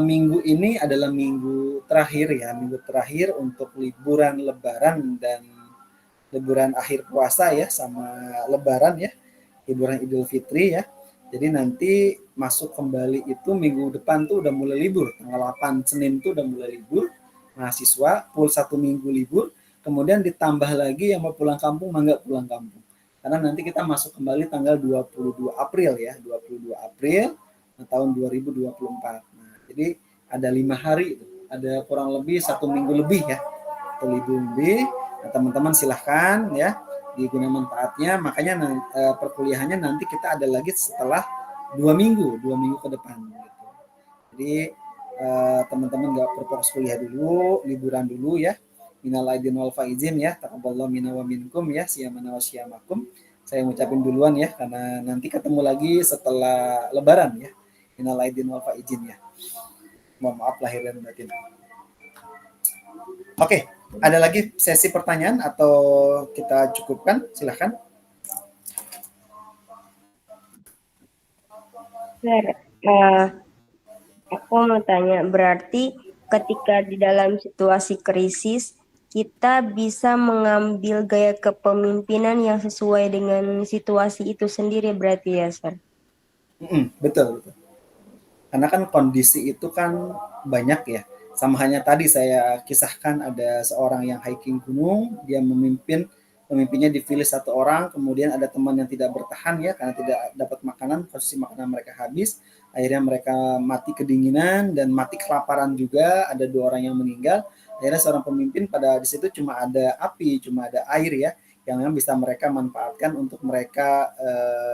minggu ini adalah minggu terakhir untuk liburan Lebaran dan liburan akhir puasa ya, sama Lebaran ya, liburan Idul Fitri ya. Jadi nanti masuk kembali itu minggu depan tuh udah mulai libur, tanggal 8 Senin tuh udah mulai libur, mahasiswa full 1 minggu libur, kemudian ditambah lagi yang mau pulang kampung mangga pulang kampung. Karena nanti kita masuk kembali tanggal 22 April ya, 22 April tahun 2024. Nah, jadi ada 5 hari, ada kurang lebih 1 minggu lebih ya, atau libur lebih. Nah, teman-teman silahkan ya diguna manfaatnya. Makanya perkuliahannya nanti kita ada lagi setelah 2 minggu ke depan gitu. Jadi teman-teman nggak berfokus kuliah dulu, liburan dulu ya. Minal aidin wal faizin ya, taqabbalallahu minna wa minkum ya, siyamana wa siyamakum. Saya ngucapin duluan ya, karena nanti ketemu lagi setelah lebaran ya. Minal aidin wal faizin ya. Mohon maaf lahir dan batin. Oke, ada lagi sesi pertanyaan atau kita cukupkan? Silahkan. Aku mau tanya, berarti ketika di dalam situasi krisis, kita bisa mengambil gaya kepemimpinan yang sesuai dengan situasi itu sendiri berarti ya, Sir? Betul. Karena kan kondisi itu kan banyak ya. Sama halnya tadi saya kisahkan ada seorang yang hiking gunung, dia pemimpinnya dipilih satu orang, kemudian ada teman yang tidak bertahan ya karena tidak dapat makanan, posisi makanan mereka habis, akhirnya mereka mati kedinginan dan mati kelaparan juga, ada 2 orang yang meninggal. Akhirnya seorang pemimpin pada di situ cuma ada api, cuma ada air ya, yang bisa mereka manfaatkan untuk mereka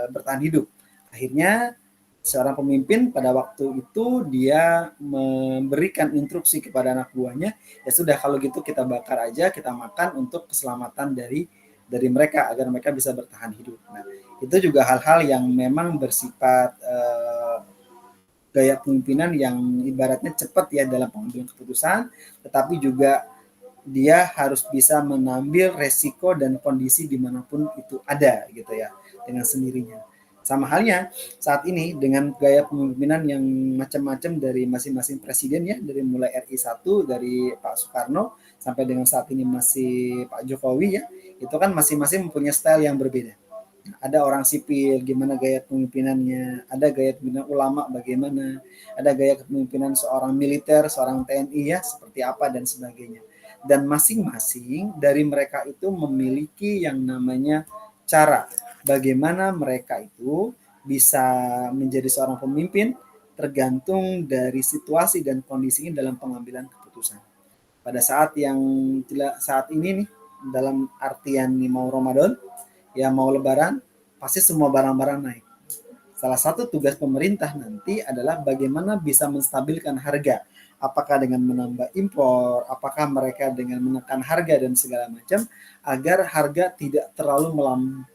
bertahan hidup. Akhirnya seorang pemimpin pada waktu itu dia memberikan instruksi kepada anak buahnya, ya sudah kalau gitu kita bakar aja, kita makan untuk keselamatan dari mereka agar mereka bisa bertahan hidup. Nah, itu juga hal-hal yang memang bersifat gaya kepemimpinan yang ibaratnya cepat ya dalam pengambilan keputusan, tetapi juga dia harus bisa mengambil resiko dan kondisi dimanapun itu ada gitu ya dengan sendirinya. Sama halnya saat ini dengan gaya kepemimpinan yang macam-macam dari masing-masing presiden ya, dari mulai RI 1 dari Pak Soekarno sampai dengan saat ini masih Pak Jokowi ya, itu kan masing-masing mempunyai style yang berbeda. Ada orang sipil gimana gaya kepemimpinannya, ada gaya kepemimpinan ulama bagaimana, ada gaya kepemimpinan seorang militer, seorang TNI ya seperti apa dan sebagainya. Dan masing-masing dari mereka itu memiliki yang namanya cara bagaimana mereka itu bisa menjadi seorang pemimpin tergantung dari situasi dan kondisinya dalam pengambilan keputusan. Pada saat ini nih, dalam artian nih mau Ramadan, ya mau Lebaran, pasti semua barang-barang naik. Salah satu tugas pemerintah nanti adalah bagaimana bisa menstabilkan harga. Apakah dengan menambah impor, apakah mereka dengan menekan harga dan segala macam, agar harga tidak terlalu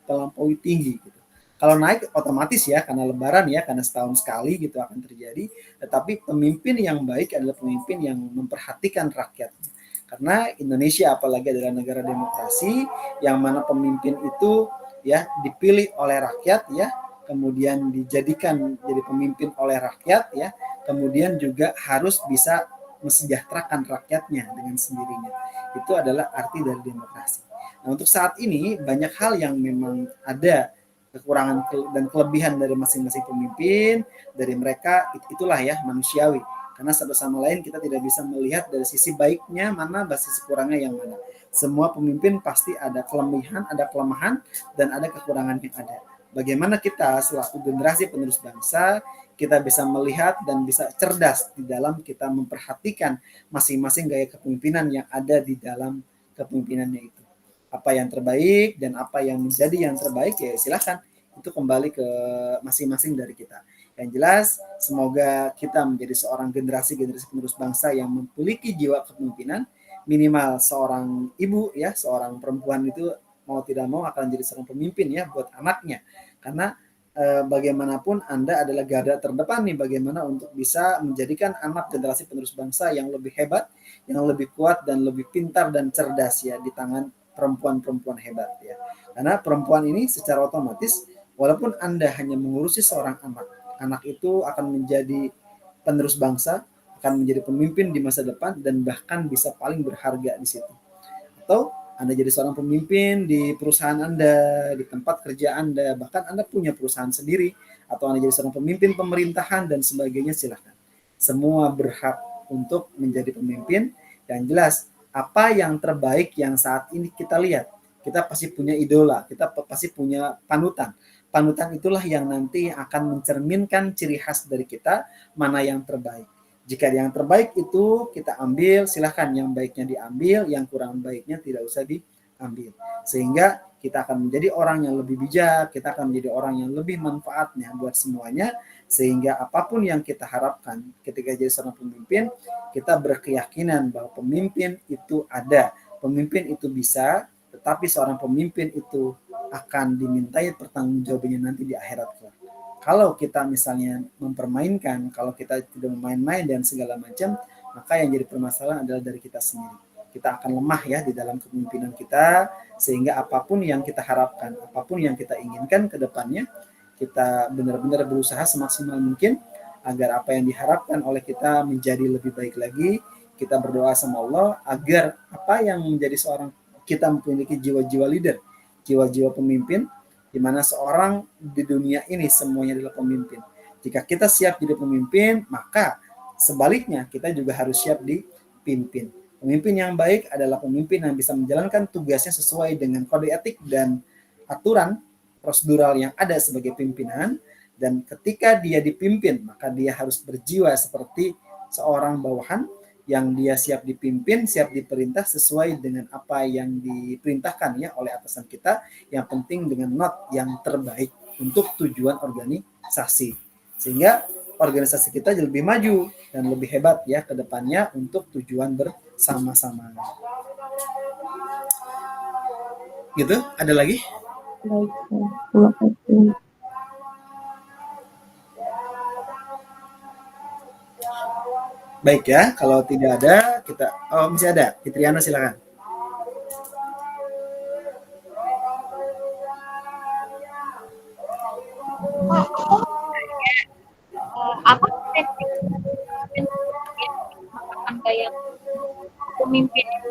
melampaui tinggi gitu. Kalau naik otomatis ya karena lebaran ya, karena setahun sekali gitu akan terjadi. Tetapi pemimpin yang baik adalah pemimpin yang memperhatikan rakyatnya. Karena Indonesia apalagi adalah negara demokrasi yang mana pemimpin itu ya dipilih oleh rakyat ya, kemudian dijadikan jadi pemimpin oleh rakyat ya, kemudian juga harus bisa mesejahterakan rakyatnya dengan sendirinya. Itu adalah arti dari demokrasi. Nah, untuk saat ini banyak hal yang memang ada kekurangan dan kelebihan dari masing-masing pemimpin, dari mereka itulah ya manusiawi. Karena satu sama lain kita tidak bisa melihat dari sisi baiknya mana, sisi kurangnya yang mana. Semua pemimpin pasti ada kelebihan, ada kelemahan, dan ada kekurangan yang ada. Bagaimana kita selaku generasi penerus bangsa, kita bisa melihat dan bisa cerdas di dalam kita memperhatikan masing-masing gaya kepemimpinan yang ada di dalam kepemimpinannya itu. Apa yang terbaik dan apa yang menjadi yang terbaik ya silakan. Itu kembali ke masing-masing dari kita. Yang jelas, semoga kita menjadi seorang generasi penerus bangsa yang memiliki jiwa kepemimpinan, minimal seorang ibu ya, seorang perempuan itu mau tidak mau akan jadi seorang pemimpin ya buat anaknya. Karena bagaimanapun Anda adalah garda terdepan nih bagaimana untuk bisa menjadikan anak generasi penerus bangsa yang lebih hebat, yang lebih kuat dan lebih pintar dan cerdas ya di tangan perempuan-perempuan hebat ya. Karena perempuan ini secara otomatis walaupun Anda hanya mengurusi seorang anak itu akan menjadi penerus bangsa, akan menjadi pemimpin di masa depan dan bahkan bisa paling berharga di situ. Atau Anda jadi seorang pemimpin di perusahaan Anda, di tempat kerja Anda, bahkan Anda punya perusahaan sendiri, atau Anda jadi seorang pemimpin pemerintahan dan sebagainya, silahkan. Semua berhak untuk menjadi pemimpin. Yang jelas, apa yang terbaik yang saat ini kita lihat, kita pasti punya idola, kita pasti punya panutan. Panutan itulah yang nanti akan mencerminkan ciri khas dari kita, mana yang terbaik. Jika yang terbaik itu kita ambil, silahkan yang baiknya diambil, yang kurang baiknya tidak usah diambil. Sehingga kita akan menjadi orang yang lebih bijak, kita akan menjadi orang yang lebih manfaatnya buat semuanya, sehingga apapun yang kita harapkan ketika jadi seorang pemimpin, kita berkeyakinan bahwa pemimpin itu ada, pemimpin itu bisa, tetapi seorang pemimpin itu akan dimintai pertanggungjawabannya nanti di akhirat kelak. Kalau kita misalnya mempermainkan, kalau kita tidak main-main dan segala macam, maka yang jadi permasalahan adalah dari kita sendiri. Kita akan lemah ya di dalam kepemimpinan kita, sehingga apapun yang kita harapkan, apapun yang kita inginkan ke depannya, kita benar-benar berusaha semaksimal mungkin agar apa yang diharapkan oleh kita menjadi lebih baik lagi. Kita berdoa sama Allah agar apa yang menjadi seorang, kita memiliki jiwa-jiwa leader, jiwa-jiwa pemimpin, di mana seorang di dunia ini semuanya adalah pemimpin. Jika kita siap jadi pemimpin, maka sebaliknya kita juga harus siap dipimpin. Pemimpin yang baik adalah pemimpin yang bisa menjalankan tugasnya sesuai dengan kode etik dan aturan prosedural yang ada sebagai pimpinan, dan ketika dia dipimpin, maka dia harus berjiwa seperti seorang bawahan yang dia siap dipimpin, siap diperintah sesuai dengan apa yang diperintahkan ya oleh atasan kita, yang penting dengan not yang terbaik untuk tujuan organisasi. Sehingga organisasi kita jadi lebih maju dan lebih hebat ya ke depannya untuk tujuan bersama-sama. Gitu, ada lagi? Baik, terima kasih. Baik ya, kalau tidak ada kita masih ada. Fitriana silakan. Apa gaya pemimpin ini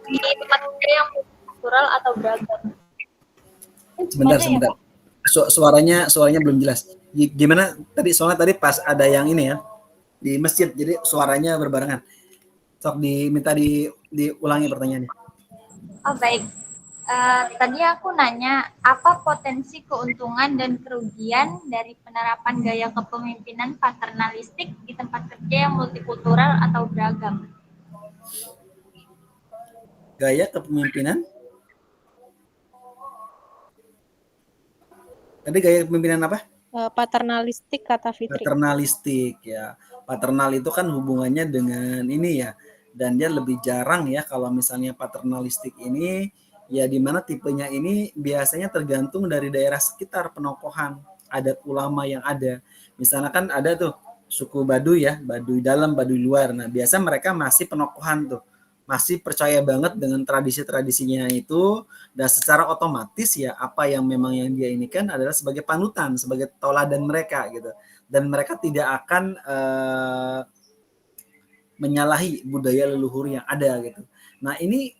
di tempat kerja yang kultural atau beragam? Sebentar. Suaranya belum jelas. Gimana tadi? Soalnya tadi pas ada yang ini ya di masjid, jadi suaranya berbarengan. Sok diminta diulangi pertanyaannya. Oh baik. Tadi aku nanya apa potensi keuntungan dan kerugian dari penerapan gaya kepemimpinan paternalistik di tempat kerja yang multikultural atau beragam? Gaya kepemimpinan? Tadi gaya kepemimpinan apa? Paternalistik kata Fitri. Paternalistik ya. Paternal itu kan hubungannya dengan ini ya. Dan dia lebih jarang ya kalau misalnya paternalistik ini ya, di mana tipenya ini biasanya tergantung dari daerah sekitar penokohan adat ulama yang ada. Misalnya kan ada tuh suku Baduy ya, Baduy dalam, Baduy luar. Nah, biasa mereka masih penokohan tuh. Masih percaya banget dengan tradisi-tradisinya itu, dan secara otomatis ya apa yang memang yang dia ini kan adalah sebagai panutan, sebagai tauladan mereka gitu. Dan mereka tidak akan menyalahi budaya leluhur yang ada gitu. Nah, ini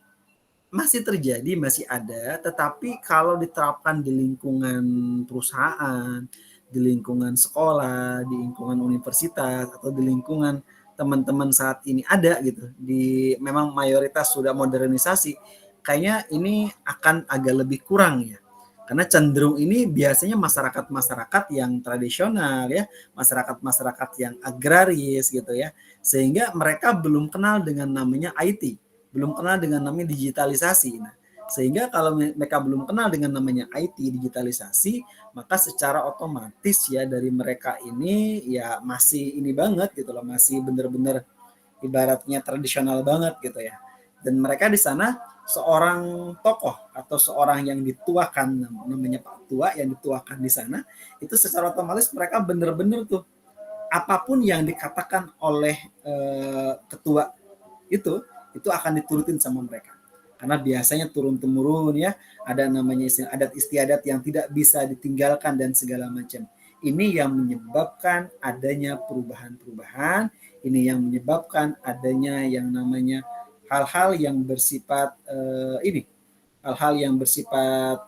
masih terjadi, masih ada, tetapi kalau diterapkan di lingkungan perusahaan, di lingkungan sekolah, di lingkungan universitas, atau di lingkungan teman-teman saat ini ada gitu, di memang mayoritas sudah modernisasi, kayaknya ini akan agak lebih kurang ya. Karena cenderung ini biasanya masyarakat-masyarakat yang tradisional ya, masyarakat-masyarakat yang agraris gitu ya, sehingga mereka belum kenal dengan namanya IT, belum kenal dengan namanya digitalisasi. Nah, sehingga kalau mereka belum kenal dengan namanya IT, digitalisasi, maka secara otomatis ya dari mereka ini ya masih ini banget gitu loh, masih benar-benar ibaratnya tradisional banget gitu ya. Dan mereka di sana seorang tokoh atau seorang yang dituakan, namanya Pak Tua, yang dituakan di sana, itu secara otomatis mereka benar-benar tuh apapun yang dikatakan oleh ketua itu akan diturutin sama mereka. Karena biasanya turun-temurun ya, ada namanya adat istiadat yang tidak bisa ditinggalkan dan segala macam. Ini yang menyebabkan adanya perubahan-perubahan, ini yang menyebabkan adanya yang namanya hal-hal yang bersifat hal-hal yang bersifat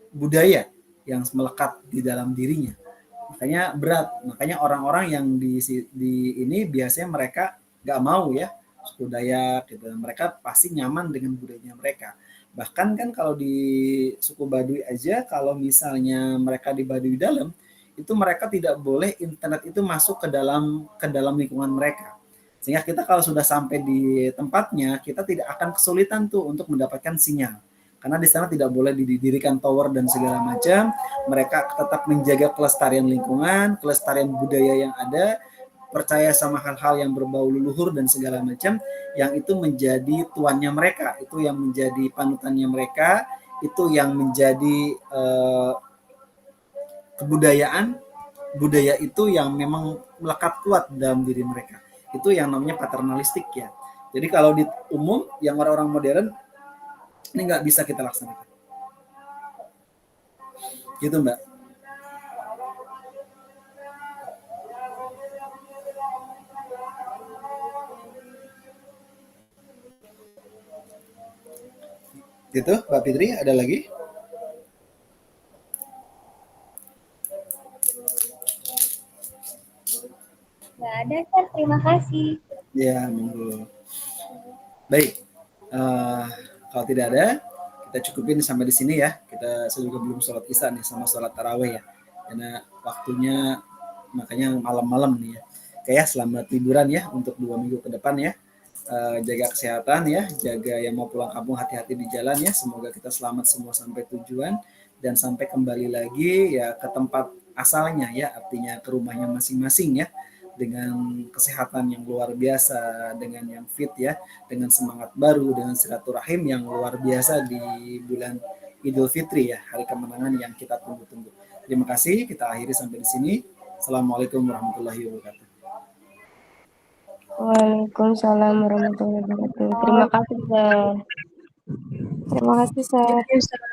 budaya yang melekat di dalam dirinya. Makanya berat, makanya orang-orang yang di ini biasanya mereka nggak mau ya suku Dayak gitu, mereka pasti nyaman dengan budayanya mereka. Bahkan kan kalau di suku Baduy aja, kalau misalnya mereka di Baduy dalam, itu mereka tidak boleh internet itu masuk ke dalam lingkungan mereka. Sehingga kita kalau sudah sampai di tempatnya, kita tidak akan kesulitan tuh untuk mendapatkan sinyal. Karena di sana tidak boleh didirikan tower dan segala macam. Mereka tetap menjaga kelestarian lingkungan, kelestarian budaya yang ada, percaya sama hal-hal yang berbau leluhur dan segala macam, yang itu menjadi tuannya mereka, itu yang menjadi panutannya mereka, itu yang menjadi kebudayaan, budaya itu yang memang melekat kuat dalam diri mereka. Itu yang namanya paternalistik ya. Jadi kalau di umum yang orang-orang modern ini nggak bisa kita laksanakan. Gitu Mbak. Gitu, Mbak Fitri, ada lagi? Nggak ada, Sir. Terima kasih. Ya, monggo. Baik, kalau tidak ada, kita cukupin sampai di sini ya. Saya juga belum sholat isya nih sama sholat taraweh ya. Karena waktunya makanya malam-malam nih ya. Oke ya, selamat liburan ya untuk 2 minggu ke depan ya. Jaga kesehatan ya, jaga yang mau pulang kampung hati-hati di jalan ya. Semoga kita selamat semua sampai tujuan dan sampai kembali lagi ya ke tempat asalnya ya, artinya ke rumahnya masing-masing ya, dengan kesehatan yang luar biasa, dengan yang fit ya, dengan semangat baru, dengan silaturahim yang luar biasa di bulan Idul Fitri ya, hari kemenangan yang kita tunggu-tunggu. Terima kasih, kita akhiri sampai di sini. Assalamualaikum warahmatullahi wabarakatuh. Waalaikumsalam warahmatullahi wabarakatuh. Terima kasih, Sir. Terima kasih, Sir.